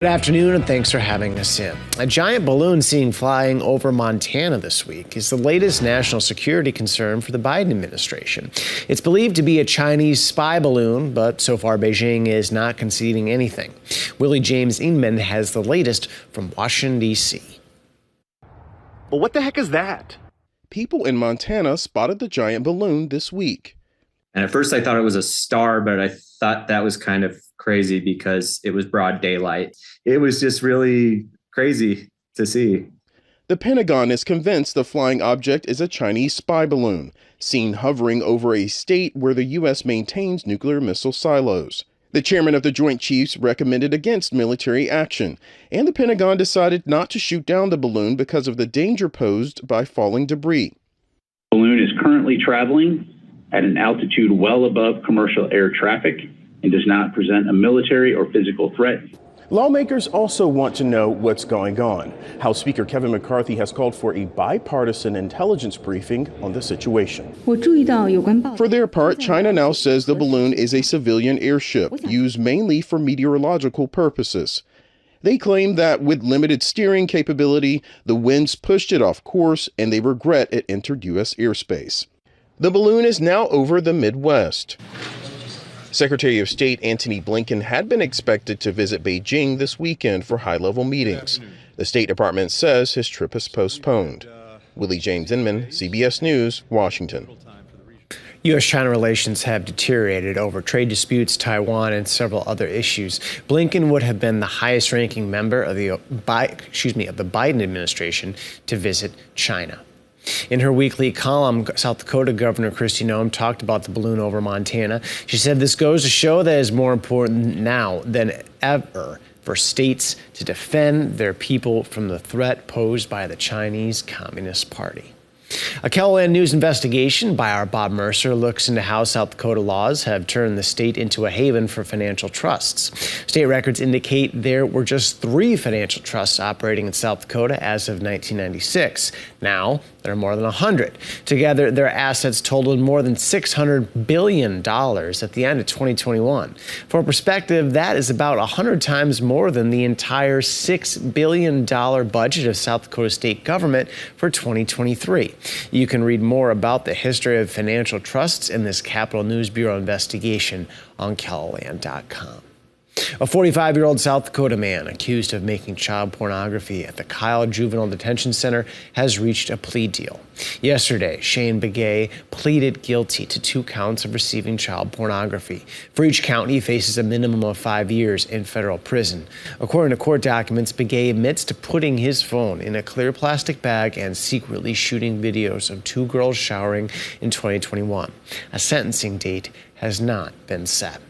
Good afternoon, and thanks for having us in. A giant balloon seen flying over Montana this week is the latest national security concern for the Biden administration. It's believed to be a Chinese spy balloon, but so far Beijing is not conceding anything. Willie James Inman has the latest from Washington, D.C. Well, what the heck is that? People in Montana spotted the giant balloon this week. And at first I thought it was a star, but I thought that was kind of crazy because it was broad daylight. It was just really crazy to see. The Pentagon is convinced the flying object is a Chinese spy balloon, seen hovering over a state where the U.S. maintains nuclear missile silos. The chairman of the Joint Chiefs recommended against military action, and the Pentagon decided not to shoot down the balloon because of the danger posed by falling debris. The balloon is currently traveling at an altitude well above commercial air traffic and does not present a military or physical threat. Lawmakers also want to know what's going on. House Speaker Kevin McCarthy has called for a bipartisan intelligence briefing on the situation. For their part, China now says the balloon is a civilian airship used mainly for meteorological purposes. They claim that with limited steering capability, the winds pushed it off course and they regret it entered U.S. airspace. The balloon is now over the Midwest. Secretary of State Antony Blinken had been expected to visit Beijing this weekend for high-level meetings. The State Department says his trip is postponed. Willie James Inman, CBS News, Washington. U.S.-China relations have deteriorated over trade disputes, Taiwan, and several other issues. Blinken would have been the highest-ranking member of the Biden administration to visit China. In her weekly column, South Dakota Governor Kristi Noem talked about the balloon over Montana. She said this goes to show that it is more important now than ever for states to defend their people from the threat posed by the Chinese Communist Party. A KELOLAND News investigation by our Bob Mercer looks into how South Dakota laws have turned the state into a haven for financial trusts. State records indicate there were just 3 financial trusts operating in South Dakota as of 1996. Now, there are more than 100. Together, their assets totaled more than $600 billion at the end of 2021. For perspective, that is about 100 times more than the entire $6 billion budget of South Dakota state government for 2023. You can read more about the history of financial trusts in this Capitol News Bureau investigation on KELOLAND.com. A 45-year-old South Dakota man accused of making child pornography at the Kyle Juvenile Detention Center has reached a plea deal. Yesterday, Shane Begay pleaded guilty to 2 counts of receiving child pornography. For each count, he faces a minimum of 5 years in federal prison. According to court documents, Begay admits to putting his phone in a clear plastic bag and secretly shooting videos of 2 girls showering in 2021. A sentencing date has not been set.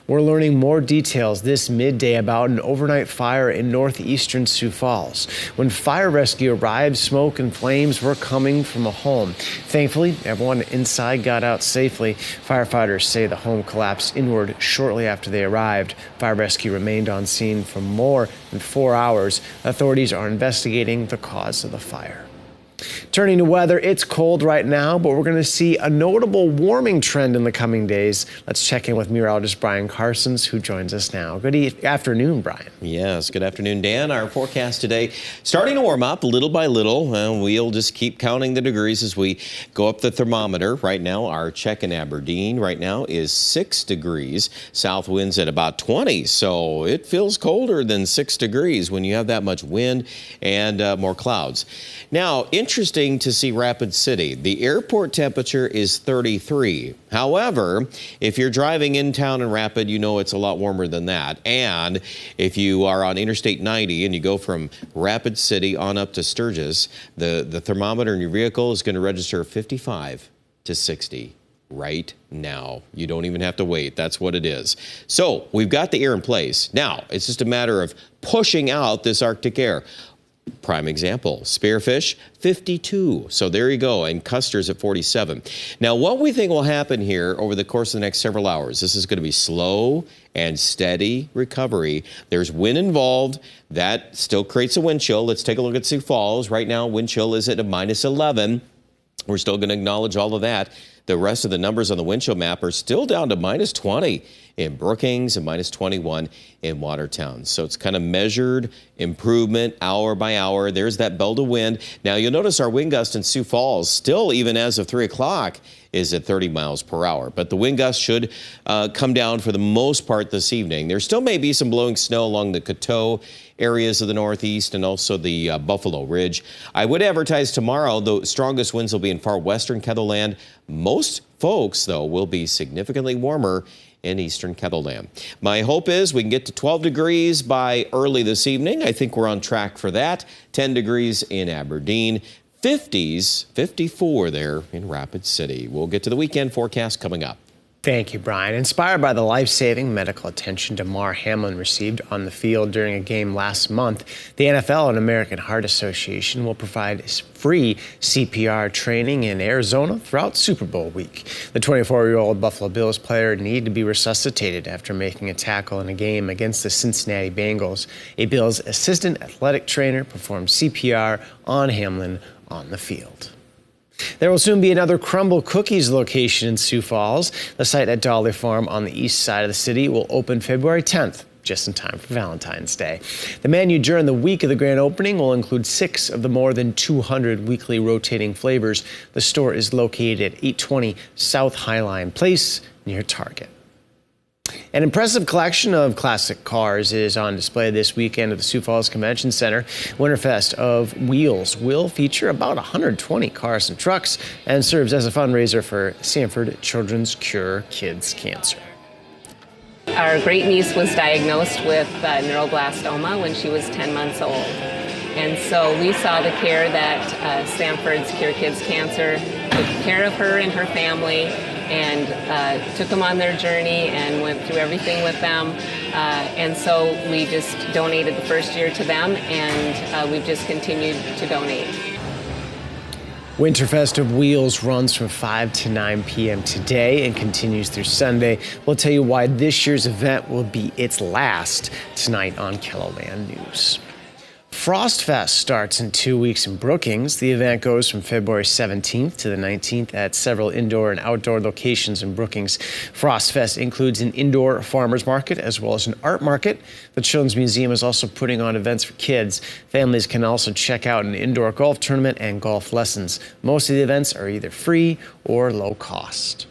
We're learning more details this midday about an overnight fire in northeastern Sioux Falls. When fire rescue arrived, smoke and flames were coming from a home. Thankfully, everyone inside got out safely. Firefighters say the home collapsed inward shortly after they arrived. Fire rescue remained on scene for more than 4 hours. Authorities are investigating the cause of the fire. Turning to weather, it's cold right now, but we're going to see a notable warming trend in the coming days. Let's check in with meteorologist Brian Carsons, who joins us now. Good afternoon, Brian. Yes, good afternoon, Dan. Our forecast today starting to warm up little by little. We'll just keep counting the degrees as we go up the thermometer. Right now, our check in Aberdeen right now is 6 degrees. South winds at about 20, so it feels colder than 6 degrees when you have that much wind and more clouds. Now, interesting to see Rapid City. The airport temperature is 33. However, if you're driving in town in Rapid, you know it's a lot warmer than that. And if you are on Interstate 90 and you go from Rapid City on up to Sturgis, the thermometer in your vehicle is going to register 55 to 60 right now. You don't even have to wait. That's what it is. So we've got the air in place. Now, it's just a matter of pushing out this Arctic air. Prime example, Spearfish, 52. So there you go. And Custer's at 47. Now, what we think will happen here over the course of the next several hours, this is going to be slow and steady recovery. There's wind involved. That still creates a wind chill. Let's take a look at Sioux Falls. Right now, wind chill is at a -11. We're still going to acknowledge all of that. The rest of the numbers on the wind chill map are still down to -20. in Brookings and minus 21 in Watertown. So it's kind of measured improvement hour by hour. There's that belt of wind. Now you'll notice our wind gust in Sioux Falls still, even as of 3 o'clock, is at 30 miles per hour. But the wind gust should come down for the most part this evening. There still may be some blowing snow along the Coteau areas of the Northeast and also the Buffalo Ridge. I would advertise tomorrow the strongest winds will be in far western Ketherland. Most folks, though, will be significantly warmer in eastern Ketherland. My hope is we can get to 12 degrees by early this evening. I think we're on track for that. 10 degrees in Aberdeen. 50s, 54 there in Rapid City. We'll get to the weekend forecast coming up. Thank you, Brian. Inspired by the life-saving medical attention Damar Hamlin received on the field during a game last month, the NFL and American Heart Association will provide free CPR training in Arizona throughout Super Bowl week. The 24-year-old Buffalo Bills player needed to be resuscitated after making a tackle in a game against the Cincinnati Bengals. A Bills assistant athletic trainer performed CPR on Hamlin on the field. There will soon be another Crumbl Cookies location in Sioux Falls. The site at Dolly Farm on the east side of the city will open February 10th, just in time for Valentine's Day. The menu during the week of the grand opening will include 6 of the more than 200 weekly rotating flavors. The store is located at 820 South Highline Place near Target. An impressive collection of classic cars is on display this weekend at the Sioux Falls Convention Center. Winterfest of Wheels will feature about 120 cars and trucks and serves as a fundraiser for Sanford Children's Cure Kids Cancer. Our great niece was diagnosed with neuroblastoma when she was 10 months old. And so we saw the care that Sanford's Cure Kids Cancer took care of her and her family, and took them on their journey and went through everything with them. And so we just donated the first year to them, and we've just continued to donate. Winterfest of Wheels runs from 5 to 9 p.m. today and continues through Sunday. We'll tell you why this year's event will be its last tonight on KELOLAND News. Frostfest starts in 2 weeks in Brookings. The event goes from February 17th to the 19th at several indoor and outdoor locations in Brookings. Frostfest includes an indoor farmers market as well as an art market. The Children's Museum is also putting on events for kids. Families can also check out an indoor golf tournament and golf lessons. Most of the events are either free or low cost.